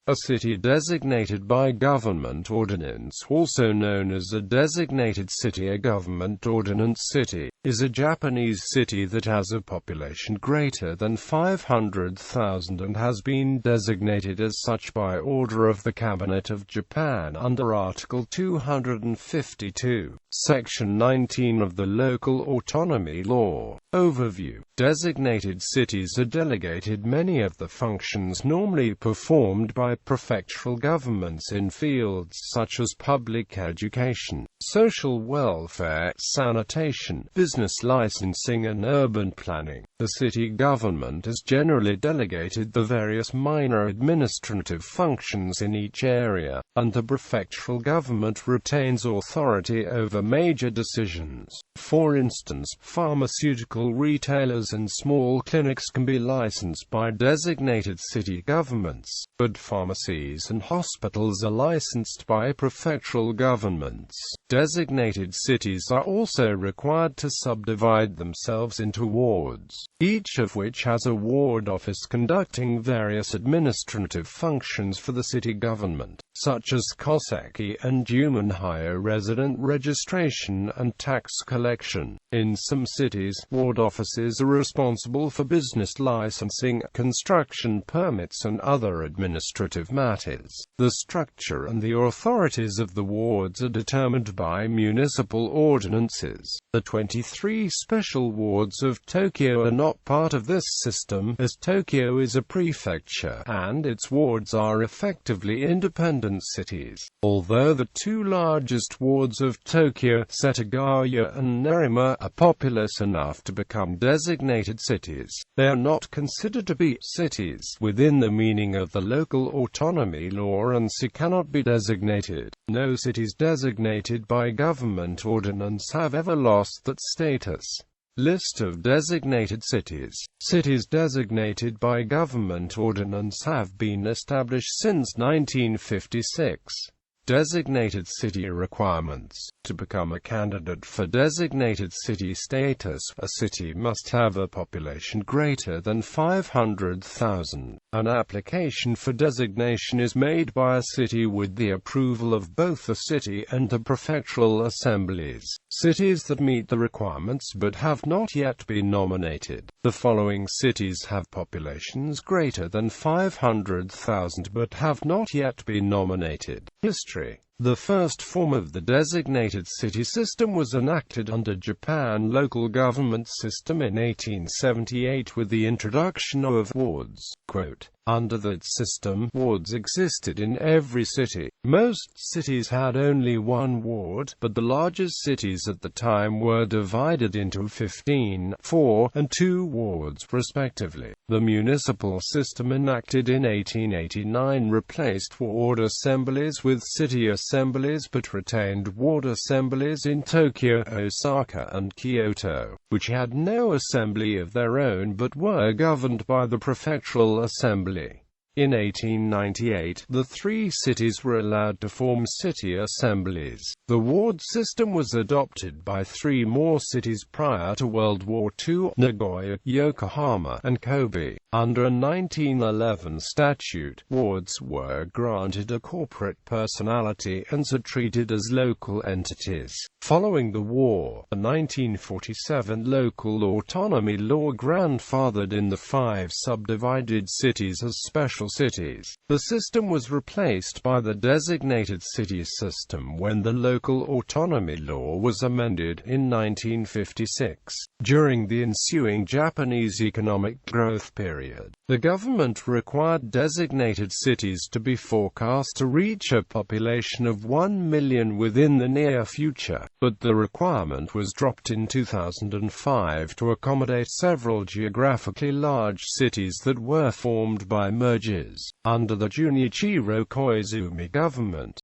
A city designated by government ordinance, also known as a designated city. A government ordinance city is a Japanese city that has a population greater than 500,000 and has been designated as such by order of the Cabinet of Japan under Article 252, Section 19 of the Local Autonomy Law. Overview. Designated cities are delegated many of the functions normally performed by prefectural governments in fields such as public education, social welfare, sanitation, business licensing and urban planning. The city government is generally delegated the various minor administrative functions in each area, and the prefectural government retains authority over major decisions. For instance, pharmaceutical retailers and small clinics can be licensed by designated city governments, but pharmacies and hospitals are licensed by prefectural governments. Designated cities are also required to subdivide themselves into wards, each of which has a ward office conducting various administrative functions for the city government, such as koseki and human hire, resident registration and tax collection. In some cities, ward offices are responsible for business licensing, construction permits and other administrative matters. The structure and the authorities of the wards are determined by municipal ordinances. The 23 special wards of Tokyo are not part of this system, as Tokyo is a prefecture, and its wards are effectively independent cities. Although the two largest wards of Tokyo, Setagaya and Nerima, are populous enough to become designated cities, they are not considered to be cities within the meaning of the Local Autonomy Law and so cannot be designated. No cities designated by government ordinance have ever lost that status. List of designated cities. Cities designated by government ordinance have been established since 1956. Designated city requirements. To become a candidate for designated city status, a city must have a population greater than 500,000. An application for designation is made by a city with the approval of both the city and the prefectural assemblies. Cities that meet the requirements but have not yet been nominated. The following cities have populations greater than 500,000 but have not yet been nominated. History. The first form of the designated city system was enacted under Japan local government system in 1878 with the introduction of wards. Quote, under that system, wards existed in every city. Most cities had only one ward, but the largest cities at the time were divided into 15, 4, and 2 wards, respectively. The municipal system enacted in 1889 replaced ward assemblies with city assemblies but retained ward assemblies in Tokyo, Osaka, and Kyoto, which had no assembly of their own but were governed by the prefectural assembly. In 1898, the 3 cities were allowed to form city assemblies. The ward system was adopted by 3 more cities prior to World War II: Nagoya, Yokohama, and Kobe. Under a 1911 statute, wards were granted a corporate personality and so treated as local entities. Following the war, the 1947 Local Autonomy Law grandfathered in the 5 subdivided cities as special cities. The system was replaced by the designated city system when the Local Autonomy Law was amended in 1956. During the ensuing Japanese economic growth period, the government required designated cities to be forecast to reach a population of 1 million within the near future, but the requirement was dropped in 2005 to accommodate several geographically large cities that were formed by mergers. Under the Junichiro Koizumi government,